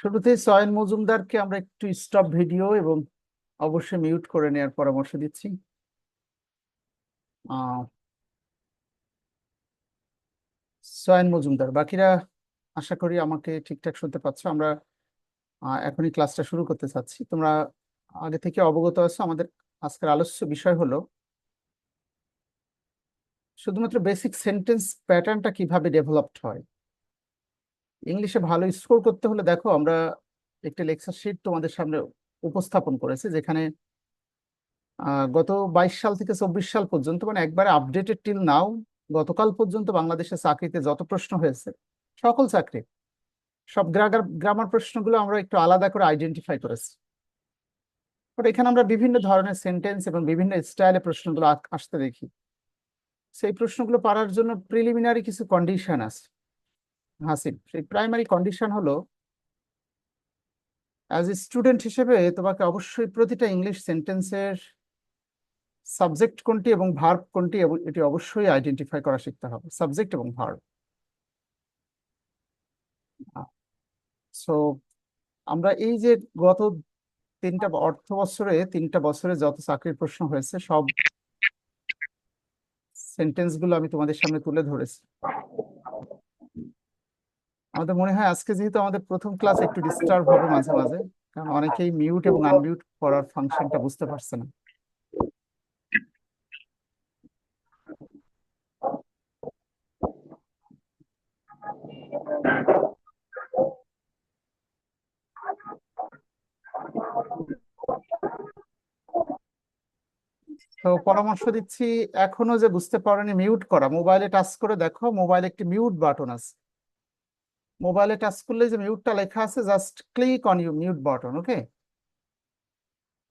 শুরুতে সয়েন মজুমদারকে আমরা একটু স্টপ ভিডিও এবং অবশ্যই মিউট করে নেওয়ার পরামর্শ দিচ্ছি। সয়েন মজুমদার, বাকিরা আশা করি আমাকে ঠিকঠাক শুনতে পাচ্ছ। আমরা এখনই ক্লাসটা শুরু করতে চাচ্ছি। তোমরা আগে থেকে অবগত আছো, আমাদের আজকের আলোচ্য বিষয় হলো শুধুমাত্র বেসিক সেন্টেন্স প্যাটার্নটা কিভাবে ডেভেলপড হয়। ইংলিশে ভালো স্কোর করতে হলে দেখো, আমরা একটা লেকচার শিট তোমাদের সামনে উপস্থাপন করেছি, যেখানে গত 22 সাল থেকে 24 সাল পর্যন্ত, মানে একবারে আপডেটেড টিল নাও, গতকাল পর্যন্ত বাংলাদেশের চাকরিতে যত প্রশ্ন হয়েছে, সকল চাকরি, সব গ্রামার প্রশ্নগুলো আমরা একটু আলাদা করে আইডেন্টিফাই করেছি। বাট এখানে আমরা বিভিন্ন ধরনের সেন্টেন্স এবং বিভিন্ন স্টাইলে প্রশ্নগুলো আসতে দেখি। সেই প্রশ্নগুলো পারার জন্য প্রিলিমিনারি কিছু কন্ডিশন আছে। হাসিব, সেই প্রাইমারি কন্ডিশন হলো, অ্যাজ এ স্টুডেন্ট হিসেবে তোমাকে অবশ্যই প্রতিটা ইংলিশ সেন্টেন্সের সাবজেক্ট কোনটি এবং ভার্ব কোনটি এটি অবশ্যই আইডেন্টিফাই করা শিখতে হবে, সাবজেক্ট এবং ভার্ব। সো আমরা এই যে গত অর্থ বছরে 3টা বছরে যত চাকরির প্রশ্ন হয়েছে, সব সেন্টেন্স গুলো আমি তোমাদের সামনে তুলে ধরেছি। আমাদের মনে হয় আজকে যেহেতু আমাদের প্রথম ক্লাস, একটু ডিস্টার্ব হবে মাঝে মাঝে, কারণ অনেকেই মিউট এবং আনমিউট করার ফাংশনটা বুঝতে পারছে না। তো পরামর্শ দিচ্ছি, এখনো যে বুঝতে পারোনি মিউট করা, মোবাইলে টাচ করে দেখো, মোবাইলে একটি মিউট বাটন আছে। মোবাইলে টাচ করলে যে মিউটটা লেখা আছে, just click on you mute button, okay?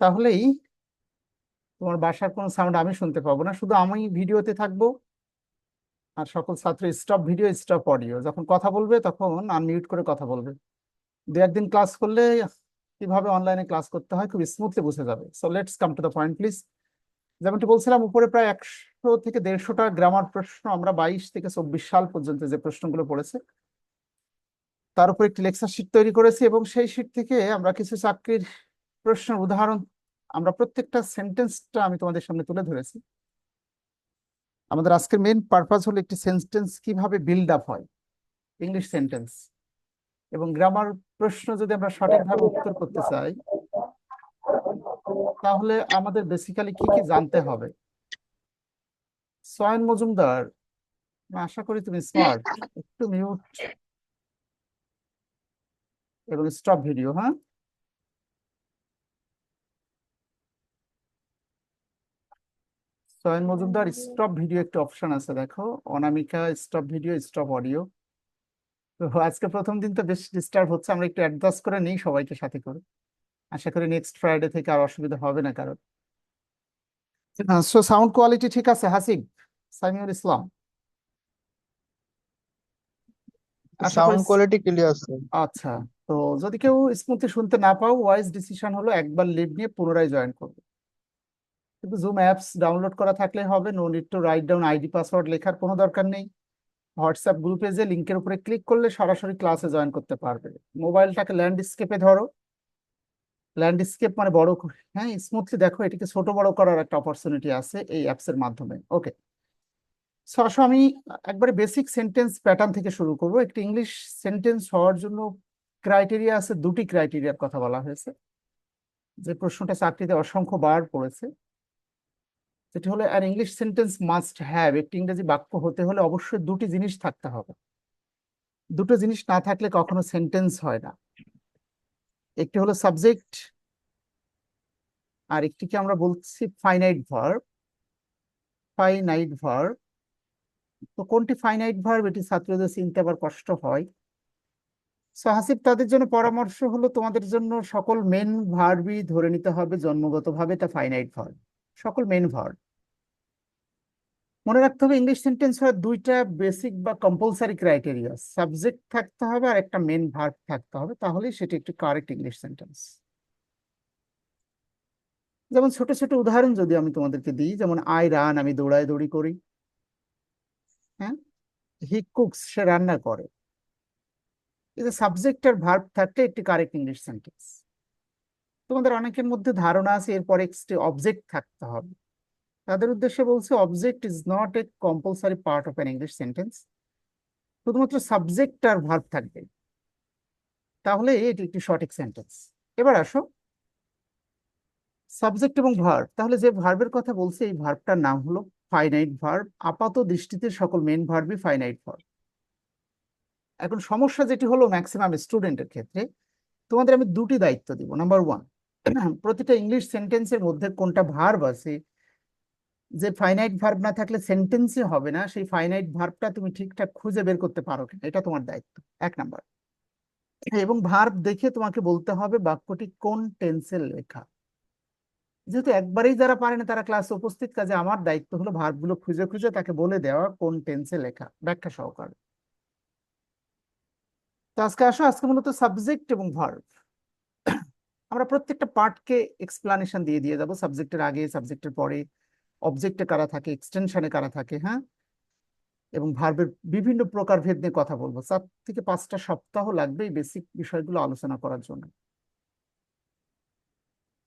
তাহলেই তোমার বাসার কোনো সাউন্ড আমি শুনতে পাবো না, শুধু আমি ভিডিওতে থাকবো, আর সকল ছাত্র স্টপ ভিডিও স্টপ অডিও। যখন কথা বলবে তখন আনমিউট করে কথা বলবে। 2-1 দিন ক্লাস করলে কিভাবে অনলাইনে ক্লাস করতে হয় খুব স্মুথলি বুঝে যাবে। So let's come to the point please. যেমনটি বলছিলাম, উপরে প্রায় 100 থেকে 150টা গ্রামার প্রশ্ন আমরা 22 থেকে 24 সাল পর্যন্ত যে প্রশ্নগুলো পড়েছে তার উপর একটি লেকচার শিট তৈরি করেছি, এবং সেই শিট থেকে আমরা কিছু চাকরির প্রশ্নের উদাহরণ, আমরা প্রত্যেকটা সেন্টেন্সটা আমি তোমাদের সামনে তুলে ধরেছি। আমাদের আজকের মেইন পারপাস হলো একটি সেন্টেন্স কিভাবে বিল্ড আপ হয়, ইংলিশ সেন্টেন্স এবং গ্রামার প্রশ্ন যদি আমরা সঠিকভাবে উত্তর করতে চাই, তাহলে আমাদের বেসিক্যালি কি কি জানতে হবে। সয়েন মজুমদার, আমি আশা করি তুমি স্মার্ট। একটু মিউট এবং স্টপ ভিডিও, হ্যাঁ? সয়েন মজুমদার, স্টপ ভিডিও একটা অপশন আছে দেখো। অনামিকা, স্টপ ভিডিও স্টপ অডিও। তো আজকে প্রথম দিন তো বেশ ডিস্টার্ব হচ্ছে, আমরা একটু অ্যাডজাস্ট করে নিই সবাইকে সাথে করে। আশা করি নেক্সট ফ্রাইডে থেকে আর অসুবিধা হবে না কারণ। সো সাউন্ড কোয়ালিটি ঠিক আছে হাসিব? সাইমিউল ইসলাম, আশা করি। সাউন্ড কোয়ালিটি ক্লিয়ার আছে। আচ্ছা, তো যদি কেউ স্মুথলি শুনতে না পাও, ওয়াইজ ডিসিশন হলো একবার লিভ নিয়ে পুনরায় জয়েন করবে। কিন্তু জুম অ্যাপস ডাউনলোড করা থাকলে হবে, no need to write down ID password লেখার কোনো দরকার নেই। হোয়াটসঅ্যাপ গ্রুপে যে লিঙ্কের উপরে ক্লিক করলে সরাসরি ক্লাসে জয়েন করতে পারবে। মোবাইলটাকে ল্যান্ডস্কেপে ধরো, ল্যান্ডস্কেপ মানে বড় হ্যাঁ, স্মুথলি দেখো, এটিকে ছোট বড় করার একটা অপরচুনিটি আছে এই অ্যাপস এর মাধ্যমে, ওকে? সো আসো আমি একবারে বেসিক সেন্টেন্স প্যাটার্ন থেকে শুরু করব। একটি ইংলিশ সেন্টেন্স হওয়ার জন্য ক্রাইটেরিয়া আছে, 2টি ক্রাইটেরিয়ার কথা বলা হয়েছে, যে প্রশ্নটা চাকরিতে অসংখ্য বার পড়েছে। যেটি হলো, আর ইংলিশ সেন্টেন্স মাস্ট হ্যাভ, একটি ইংরেজি বাক্য হতে হলে অবশ্যই 2টি জিনিস থাকতে হবে। 2টো জিনিস না থাকলে কখনো সেন্টেন্স হয় না। একটি হলো সাবজেক্ট, আর একটিকে আমরা বলছি ফাইনাইট ভার্ব। ফাইনাইট ভার্ব, তো কোনটি ফাইনাইট ভার্ব এটি ছাত্রদের চিনতে আবার কষ্ট হয়। সো হাসিব, তাদের জন্য পরামর্শ হলো, তোমাদের জন্য সকল মেন ভার্বই ধরে নিতে হবে জন্মগতভাবে, এটা ফাইনাইট ভার্ব, সকল মেন ভার্ব। মনে রাখতে হবে ইংলিশ সেন্টেন্স হওয়ার 2টা বেসিক বা কম্পালসারি ক্রাইটেরিয়া, সাবজেক্ট থাকতে হবে আর একটা মেন ভার্ব থাকতে হবে, তাহলেই সেটি একটি কারেক্ট ইংলিশ সেন্টেন্স। যেমন ছোট ছোট উদাহরণ যদি আমি তোমাদেরকে দিই, যেমন আই রান, আমি দৌড়াই দৌড়ি করি, হ্যাঁ? হি কুকস, সে রান্না করে। এই যে সাবজেক্ট আর ভার্ব থাকলে একটি কারেক্ট ইংলিশ সেন্টেন্স। তোমাদের অনেকের মধ্যে ধারণা আছে এরপর একটি অবজেক্ট থাকতে হবে। তাদের উদ্দেশ্যে বলছে object is not a compulsory part of an English sentence. শুধুমাত্র সাবজেক্ট আর ভার্ব থাকবে, তাহলে এটি একটি সঠিক সেন্টেন্স। এবার আসো সাবজেক্ট এবং ভার্ব, তাহলে যে ভার্বের কথা বলছে এই ভার্বটার নাম হলো ফাইনাইট ভার্ব। আপাত দৃষ্টিতে সকল মেন ভার্বই ফাইনাইট ভার্ব। এখন সমস্যা যেটি হলো ম্যাক্সিমাম স্টুডেন্টের ক্ষেত্রে, তোমাদের আমি দুটি দায়িত্ব দিব। নাম্বার ওয়ান, প্রতিটা ইংলিশ সেন্টেন্সের মধ্যে কোনটা ভার্ব আছে, যে ফাইনাইট ভার্ব না থাকলে সেন্টেন্সই হবে না, সেই ফাইনাইট ভার্বটা তুমি ঠিকঠাক খুঁজে বের করতে পারো কিনা, এটা তোমার দায়িত্ব 1 নাম্বার। এবং ভার্ব দেখে তোমাকে বলতে হবে বাক্যটি কোন টেন্সে লেখা। যেহেতু একবারেই যারা পারে না তারা ক্লাসে উপস্থিত, কাজে আমার দায়িত্ব হলো ভার্বগুলো খুঁজে খুঁজে তাকে বলে দেওয়া কোন টেন্সে লেখা, ব্যাখ্যা সহকারে। তো আজকে আসো, আজকে মূলত সাবজেক্ট এবং ভার্ব আমরা প্রত্যেকটা পার্টকে এক্সপ্লানেশন দিয়ে দিয়ে যাবো। সাবজেক্টের আগে, সাবজেক্টের পরে, অবজেক্টে কারা থাকে, এক্সটেনশনে কারা থাকে, হ্যাঁ, এবং ভার্বের বিভিন্ন প্রকারভেদ নিয়ে কথা বলবো। 4 থেকে 5টা সপ্তাহ লাগবে এই বেসিক বিষয়গুলো আলোচনা করার জন্য।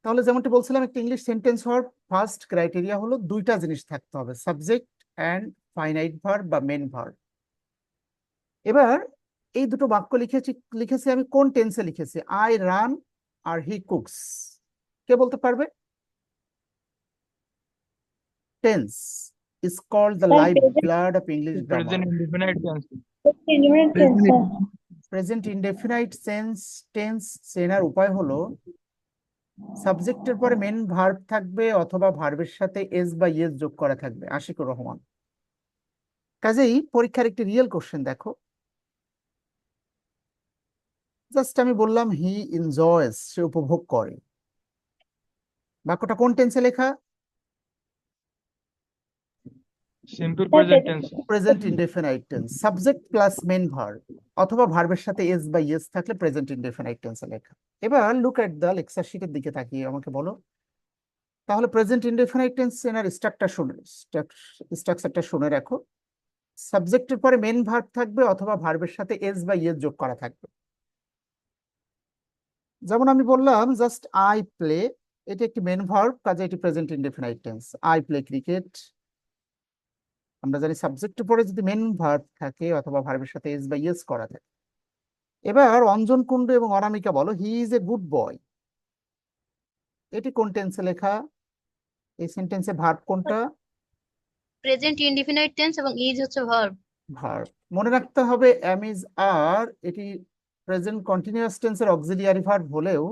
তাহলে যেমনটি বলছিলাম, একটা ইংলিশ সেন্টেন্স হওয়ার ফার্স্ট ক্রাইটেরিয়া হলো দুইটা জিনিস থাকতে হবে, সাবজেক্ট অ্যান্ড ফাইনাইট ভার্ব বা মেন ভার্ব। এবার এই দুটো বাক্য লিখেছি আমি কোন টেন্সে লিখেছি, আই রান আর হি কুকস। কে বলতে পারবে? Tense is called the sir life blood of English grammar. Present indefinite tense. Independent tense sir. Present indefinite tense চেনার উপায় হলো সাবজেক্টের পরে মেন ভার্ব থাকবে অথবা ভার্বের সাথে এস বা ইয়েস যোগ করা থাকবে। আশিকুর রহমান। কাজেই পরীক্ষার একটি রিয়েল কোশ্চেন দেখো, জাস্ট আমি বললাম হি এনজয়স, সে উপভোগ করে। বাক্যটা কোন টেন্সে লেখা? Simple sir present tense. Present indefinite tense, subject plus main verb অথবা ভার্বের সাথে এস বা ইয়েস থাকলে প্রেজেন্ট ইনডেফিনাইট টেন্সে লেখা। এবার লুক এট দ্য লেকচার শিটের দিকে তাকিয়ে আমাকে বলো, তাহলে প্রেজেন্ট ইনডেফিনাইট টেন্স এনার স্ট্রাকচারটা শুনে রাখো। সাবজেক্টের পরে মেন ভার্ব থাকবে অথবা ভার্বের সাথে এস বা ইয়েস যোগ করা থাকবে। যেমন আমি বললাম জাস্ট আই প্লে, এটি একটি মেন ভার্ব, কাজে এটি present indefinite tense. I play cricket. আমরা জানি সাবজেক্টের পরে যদি মেন ভার্ব থাকে অথবা ভার্বের সাথে এস বা ইয়েস করা থাকে। এবার অঞ্জন কুণ্ডু এবং অনামিকা বলো, he is a good boy. এটি কোন টেন্সে লেখা? এই সেন্টেন্সে ভার্ব কোনটা? প্রেজেন্ট ইনডিফিনাইট টেন্স এবং ইজ হচ্ছে ভার্ব। ভার্ব। মনে রাখতে হবে এম ইজ আর এটি প্রেজেন্ট কন্টিনিউয়াস টেন্সের অক্সিলিয়ারি ভার্ব হলেও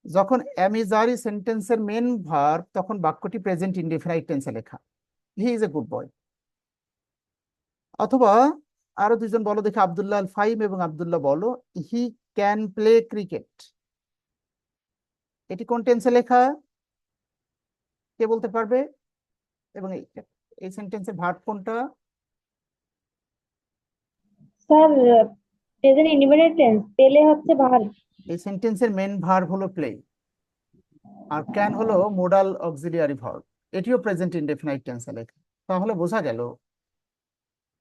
যখন এম ইজ আর সেন্টেন্সের মেন ভার্ব তখন বাক্যটি প্রেজেন্ট ইনডিফিনাইট টেন্সে লেখা, he is a good boy. অথবা আরো দুজন বলো দেখে, আব্দুল্লাহ আল ফাহিম এবং আব্দুল্লাহ বলো, হি ক্যান প্লে ক্রিকেট। এটি কোন টেন্সে লেখা? কে বলতে পারবে? এবং এই সেন্টেন্সের ভার্ব কোনটা? স্যার প্রেজেন্ট ইন্ডিপেন্ডেন্ট টেন্স, পেলে হচ্ছে ভার্ব। এই সেন্টেন্সের মেন ভার্ব হলো প্লে, আর ক্যান হলো মোডাল অক্সিলিয়ারি ভার্ব। এটিও প্রেজেন্ট ইনডেফিনাইট টেন্সে লেখা। তাহলে বোঝা গেল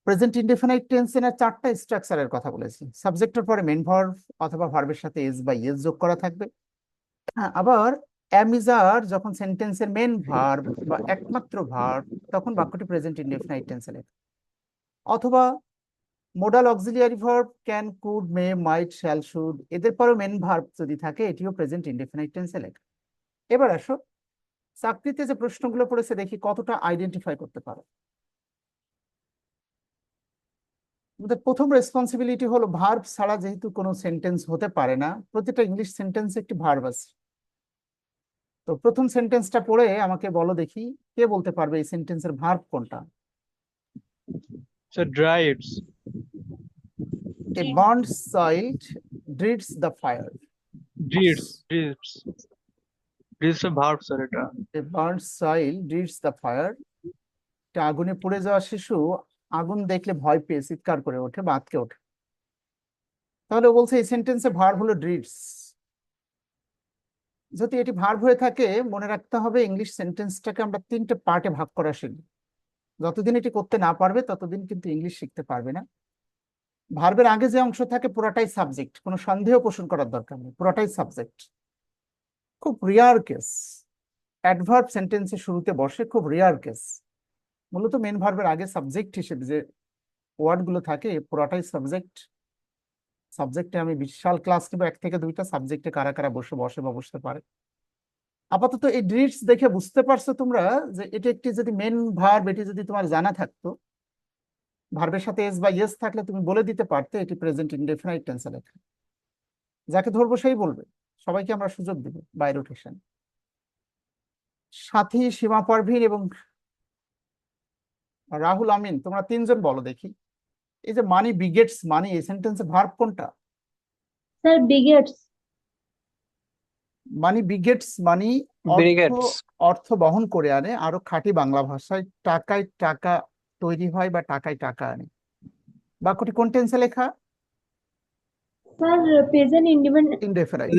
প্রেজেন্ট ইনডেফিনাইট টেন্সে না 4টা স্ট্রাকচারের কথা বলেছি। সাবজেক্টের পরে মেন ভার্ব অথবা ভার্বের সাথে এস বা ইয়েস যোগ করা থাকবে। হ্যাঁ, আবার am is are যখন সেন্টেন্সের মেন ভার্ব বা একমাত্র ভার্ব তখন বাক্যটি প্রেজেন্ট ইনডেফিনাইট টেন্সে লেখা। অথবা modal auxiliary verb can, could, may, might, shall, should এদের পরেও মেন ভার্ব যদি থাকে এটিও প্রেজেন্ট ইনডেফিনাইট টেন্সে লেখা। এবার আসো চাকরিতে যে প্রশ্নগুলো পড়েছে দেখি কতটা আইডেন্টিফাই করতে পারো। আমাদের প্রথম রেসপন্সিবিলিটি হলো ভার্ব ছাড়া যেহেতু কোনো সেন্টেন্স হতে পারে না, প্রতিটা ইংলিশ সেন্টেন্সে একটি ভার্ব আছে। তো প্রথম সেন্টেন্সটা পড়ে আমাকে বলো দেখি, কে বলতে পারবে এই সেন্টেন্সের ভার্ব কোনটা? Sir dry its. A burnt soil dreads the fire. Dreads dreads dreads a verb sir এটা। A burnt soil dreads the fire. একটা আগুনে পুড়ে যাওয়া শিশু আগুন দেখলে ভয় পেয়ে চিৎকার করে ওঠে বা আঁতকে ওঠে। তাহলে ও বলছে এই সেন্টেন্সে ভার্ব হলো ড্রিডস। যদি এটি ভার্ব হয়ে থাকে মনে রাখতে হবে ইংলিশ সেন্টেন্সটাকে আমরা 3টে পার্টে ভাগ করা শিখব। যতদিন এটি করতে না পারবে ততদিন কিন্তু ইংলিশ শিখতে পারবে না। ভার্বের আগে যে অংশ থাকে পুরাটাই সাবজেক্ট, কোনো সন্দেহ পোষণ করার দরকার নেই, পুরাটাই সাবজেক্ট। খুব রেয়ার কেস অ্যাডভার্ব সেন্টেন্সের শুরুতে বসে, খুব রেয়ার কেস। মূলত মেন ভার্বের আগে সাবজেক্ট হিসেবে যে ওয়ার্ড গুলো থাকে পুরাটাই সাবজেক্ট। সাবজেক্টে আমি বিশাল ক্লাস নিব, 1 থেকে 2টা সাবজেক্টে কারা কারা বসে বা বসতে পারে। আপাতত এই ডিডস দেখে বুঝতে পারছো তোমরা যে এটি একটি যদি মেন ভার্ব, এটি যদি তোমার জানা থাকতো, ভার্বের সাথে এস বা ইয়েস থাকলে তুমি বলে দিতে পারতে এটি প্রেজেন্ট ইনডেফিনাইট টেন্সে লেখা। যাকে ধরবো সেই বলবে, সবাইকে আমরা সুযোগ দিব বাই রোটেশন। সাথী, সীমা পারভীন এবং রাহুল আমিন, তোমরা 3জন বলো দেখি, এই যে মানি বিগেটস মানি, এই সেন্টেন্সে ভার্ব কোনটা? Sir begets. Money begets money অর্থ, Brigades. অর্থ বহন করে আনে। আরো খাঁটি বাংলা ভাষায় টাকায় টাকা তৈরি হয় বা টাকায় টাকা আনে। বাক্যটি কোন টেন্সে লেখা? Sir present independent. Indefinite.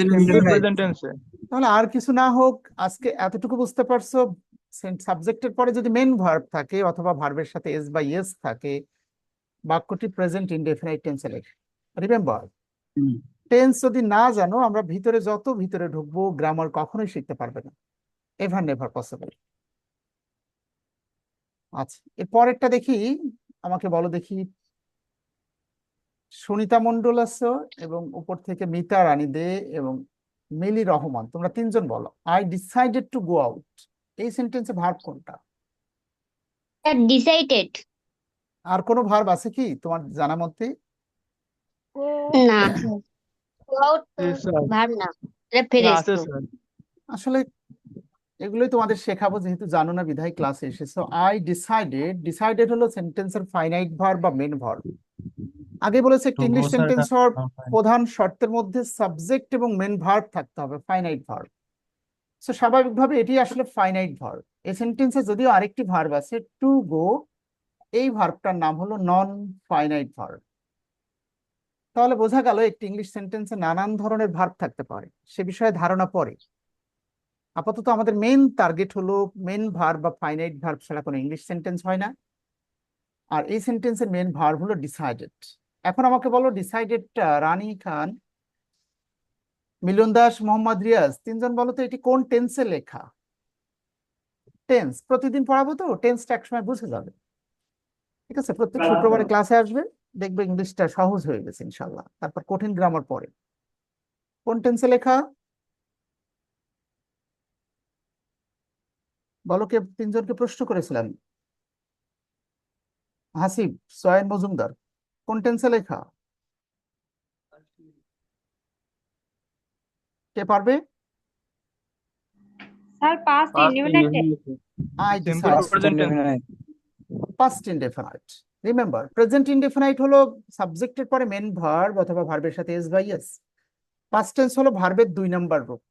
Present tense এ। তাহলে আর কিছু না হোক, আজকে এতটুকু বুঝতে পারছো, সাবজেক্টের পরে যদি মেন ভার্ব থাকে অথবা ভার্বের সাথে এস বা ইয়েস থাকে, বাক্যটি প্রেজেন্ট ইনডেফিনাইট টেন্সে লেখে। রিমেম্বার, টেন্স যদি না জানো, আমরা ভিতরে যত ভিতরে ঢুকবো গ্রামার কখনোই শিখতে পারবে না, এভার নেভার পসিবল। আচ্ছা, এর পরেরটা দেখি, আমাকে বলো দেখি। সুনিতা মন্ডল আছে এবং উপর থেকে মিতা রানী দে এবং মিলি রহমান, তোমরা 3জন বলো। I decided to go out, এই সেন্টেন্সে ভার্ব কোনটা? ডিসাইডেড। আর কোনো ভার্ব আছে কি তোমার জানা মতে? না, go out Yes, sir. Verb না, এটা না, ফ্রেজ আছে তো। স্যার। আসলে এগুলোই তোমাদের শেখাবো, যেহেতু জানো না বিধায় ক্লাসে এসেছো। আই ডিসাইডেড, ডিসাইডেড হলো সেন্টেন্সের ফাইনাইট ভার্ব বা মেন ভার্ব। আগে বলেছে একটি ইংলিশ সেন্টেন্স হওয়ার প্রধান শর্তের মধ্যে সাবজেক্ট এবং মেন ভার্ব থাকতে হবে, ফাইনাইট ভার্ব। তো স্বাভাবিকভাবে এটি আসলে ফাইনাইট ভার্ব। এই সেন্টেন্সে যদিও আরেকটি ভার্ব আছে টু গো, এই ভার্বটার নাম হলো নন ফাইনাইট ভার্ব। তাহলে বোঝা গেল একটি ইংলিশ সেন্টেন্সে নানান ধরনের ভার্ব থাকতে পারে, সে বিষয়ে ধারণা পরে। আপাতত আমাদের মেইন টার্গেট হলো মেন ভার্ব বা ফাইনাইট ভার্ব ছাড়া কোনো ইংলিশ সেন্টেন্স হয় না। আর এই সেন্টেন্সের মেন ভার্ব হলো ডিসাইডেড। এখন আমাকে বলো, ডিসাইডেডটা রানী খান, মিলন দাস, মোহাম্মদ রিয়াজ, 3জন বলো তো এটি কোন টেন্সে লেখা? টেন্স প্রতিদিন পড়াবো তো, টেন্সটা একসময় বুঝে যাবে। ঠিক আছে, প্রত্যেক শুক্রবারে ক্লাসে আসবে, দেখবে ইংলিশটা সহজ হয়ে গেছে ইনশাল্লাহ। তারপর কঠিন গ্রামার পরে। কোন টেন্সে লেখা বলো, কে 3জনকে প্রশ্ন করেছিলাম। হাসিব, সোয়েন মজুমদার, কোন টেন্সে লেখা? কে পারবে? Sir past independent tense. I Simple decide, present tense. Past indefinite. Remember, present indefinite হলো সাবজেক্টের পরে মেন ভার্ব অথবা ভার্বের সাথে এস বা ইয়েস। পাস্ট টেন্স হলো ভার্বের 2 নাম্বার রূপ।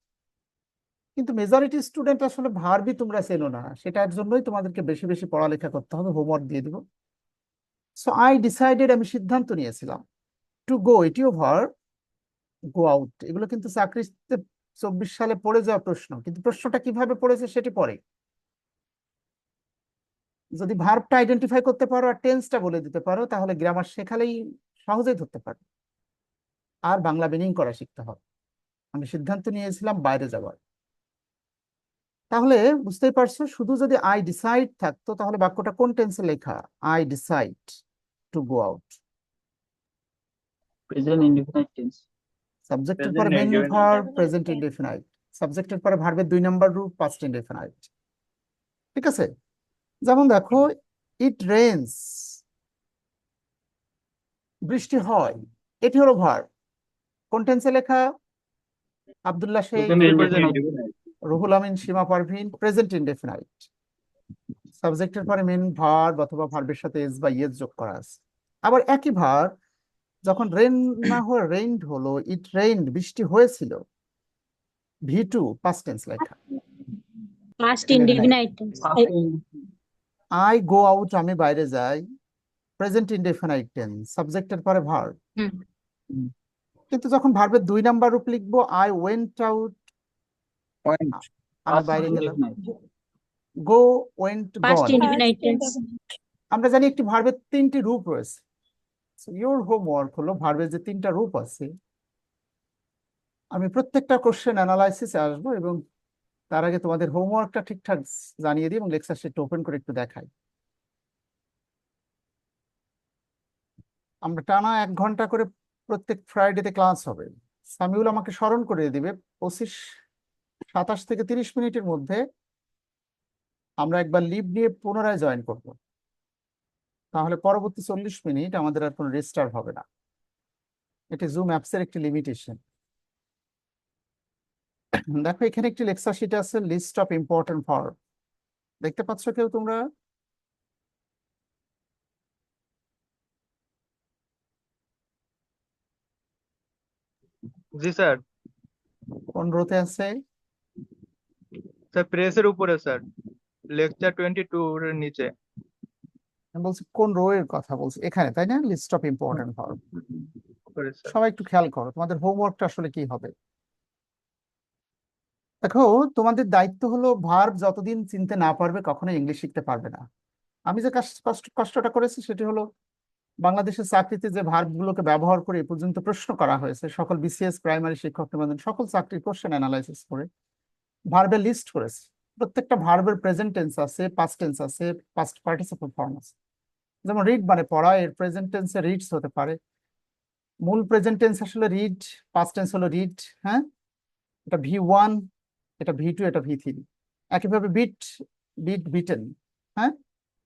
কিন্তু মেজরিটি স্টুডেন্ট আসলে ভার্বই তোমরা চেনো না, সেটার জন্যই তোমাদেরকে বেশি বেশি পড়ালেখা করতে হবে, হোমওয়ার্ক দিয়ে দিব। সো আই ডিসাইডেড, আমি সিদ্ধান্ত নিয়েছিলাম। টু গো, এটিও ভার্ব। গো আউট, এগুলো কিন্তু চাকরিতে 24 সালে পড়ে যাওয়া প্রশ্ন, কিন্তু প্রশ্নটা কিভাবে পড়েছে সেটি পরে। যদি ভার্বটা আইডেন্টিফাই করতে পারো আর টেন্সটা বলে দিতে পারো, তাহলে গ্রামার শেখালেই সহজেই ধরতে পারবে। আর বাংলা মিনিং করা শিখতে হবে। আমি সিদ্ধান্ত নিয়েছিলাম বাইরে যাওয়ার। তাহলে বুঝতেই পারছো, শুধু যদি আই ডিসাইড থাকতো তাহলে বাক্যটা কোন টেন্সে লেখা? I decide to go out. Present indefinite tense. সাবজেক্টের Present পরে main indefinite. Verb present indefinite, সাবজেক্টের পরে ভার্বের 2 নাম্বার রূপ পাস্ট ইনডেফিনাইট। ঠিক আছে, যেমন দেখো, ইট রেইনস, বৃষ্টি হয়, এটি হলো ভার্ব। কোন টেন্সে লেখা? Abdullah Sheikh, Present Present indefinite. Ruhul Amin, Seema Parvin, present indefinite. সাবজেক্টের পরে মেন ভার্ব অথবা ভার্বের সাথে এস বা ইয়েস যোগ করা আছে। আবার একই ভার্ব যখন রেন না হয়ে রেইনড হলো, ইট রেইনড, বৃষ্টি হয়েছিল, ভি2 পাস্ট টেন্স লেখা। Past indefinite tense. Past indefinite. I go out, আমি বাইরে যাই, প্রেজেন্ট ইনডেফিনাইট টেন্স, সাবজেক্টের পরে ভার্ব। হুম। কিন্তু যখন ভার্বের 2 নাম্বার রূপ লিখবো, আই ওয়েন্ট আউট, Point. আমি Past বাইরে গেলাম, indefinite. Go went past gone. Indefinite tense. আমরা জানি একটি ভার্বের 3টি রূপ রয়েছে, ইওর হোমওয়ার্ক হলো ভার্বের যে তিনটা রূপ আছে, আমি প্রত্যেকটা কোশ্চেন অ্যানালাইসিসে আসবো এবং তার আগে তোমাদের হোমওয়ার্কটা ঠিকঠাক জানিয়ে দিই এবং লেকচার শিটটা ওপেন করে একটু দেখাই। আমরা টানা 1 ঘন্টা করে প্রত্যেক ফ্রাইডেতে ক্লাস হবে। সামিউল আমাকে স্মরণ করে দিবে 27 থেকে 30 মিনিটের মধ্যে আমরা একবার লিভ নিয়ে পুনরায় জয়েন করব, তাহলে পরবর্তী 40 মিনিট আমাদের আর কোনো রেস্টার্ট হবে না। এটি জুম অ্যাপসের একটি লিমিটেশন। দেখো এখানে একটি লেকচার শিট আছে, লিস্ট অফ ইম্পর্টেন্ট ভার্ব। দেখতে পাচ্ছ কেউ তোমরা? জি স্যার। কোন রোতে আছে? স্যার প্রেসের উপরে স্যার, লেকচার 22 এর নিচে। আমি বলছি কোন রো এর কথা বলছি, এখানে তাই না? List of important verb. উপরে স্যার। সবাই একটু খেয়াল করো তোমাদের হোমওয়ার্কটা আসলে কি হবে। দেখো তোমাদের দায়িত্ব হলো ভার্ব যতদিন চিনতে না পারবে কখনো ইংলিশ শিখতে পারবে না। আমি যে কষ্টটা করেছি সেটি হলো বাংলাদেশের চাকরিতে যে ভার্বগুলোকে ব্যবহার করে এ পর্যন্ত প্রশ্ন করা হয়েছে সকল বিসিএস প্রাইমারি শিক্ষক নিবন্ধন সকল চাকরির কোশ্চেন অ্যানালাইসিস করে ভার্বের লিস্ট করেছি। প্রত্যেকটা ভার্বের প্রেজেন্ট টেন্স আছে, পাস্ট টেন্স আছে, পাস্ট পার্টিসিপল ফর্ম আছে। যেমন রিড মানে পড়া, এর প্রেজেন্ট টেন্সে রিডস হতে পারে। মূল প্রেজেন্ট টেন্স আসলে রিড, পাস্ট টেন্স হলো রিড। হ্যাঁ, এটা V1, এটা V2, এটা V3। একইভাবে বিট, বিটেন। হ্যাঁ,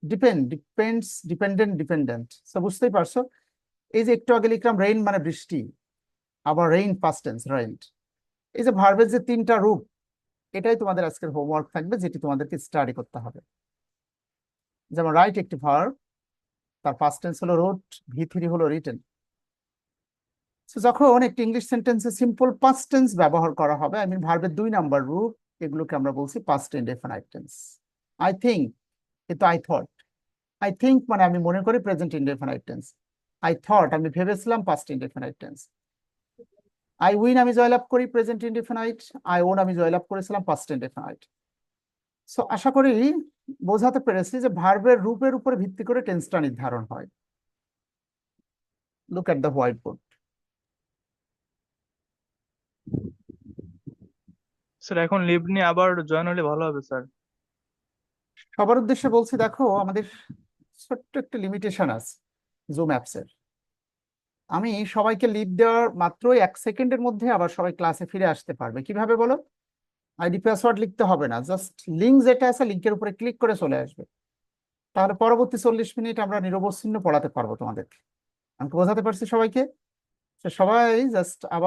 ডিপেন্ডস, ডিপেন্ডেন্ট, ডিপেন্ডেন্ট। তো বুঝতেই পারছো। এই যে একটু আগে লিখলাম রেইন মানে বৃষ্টি, আবার রেইন পাস্ট টেন্স রেইনড। এই যে ভার্বের যে তিনটা রূপ, এটাই তোমাদের আজকের হোমওয়ার্ক থাকবে, যেটি তোমাদেরকে স্টাডি করতে হবে। যেমন রাইট একটি ভার্ব, তার পাস্ট টেন্স হলো রোট, V3 হলো রিটেন। যখন একটি ইংলিশ সেন্টেন্সে সিম্পল পাস্ট টেন্স ব্যবহার করা হবে, আই মিন ভার্বের 2 নাম্বার রূপ, এগুলোকে আমরা বলছি past indefinite tense. I think, কিন্তু আই থট। আই থিঙ্ক মানে আমি মনে করি, present indefinite tense. I thought আমি ভেবেছিলাম, past indefinite tense. I win আমি জয়লাভ করি, প্রেজেন্ট ইনডেফিনাইট। আই ওন আমি জয়লাভ করেছিলাম, পাস্ট ইনডেফিনাইট। সো আশা করি বোঝাতে পেরেছি যে ভার্বের রূপের উপরে ভিত্তি করে টেন্সটা নির্ধারণ হয়। Look at the white board. Sir এখন লিভ নিয়ে আবার জয়েন হলে ভালো হবে স্যার। সবার উদ্দেশ্যে বলছি, দেখো আমাদের ছোট্ট একটা লিমিটেশন আছে জুম অ্যাপসের। আমি সবাইকে লিভ দেওয়ার মাত্রই 1 সেকেন্ডের মধ্যে আবার সবাই ক্লাসে ফিরে আসতে পারবে। কিভাবে বলো? আইডি পাসওয়ার্ড লিখতে হবে না, জাস্ট লিঙ্ক যেটা আছে লিঙ্কের উপরে ক্লিক করে চলে আসবে। তাহলে পরবর্তী 40 মিনিট আমরা নিরবচ্ছিন্ন পড়াতে পারবো তোমাদেরকে। আমি কি বোঝাতে পারছি সবাইকে? সবাই জাস্ট আবার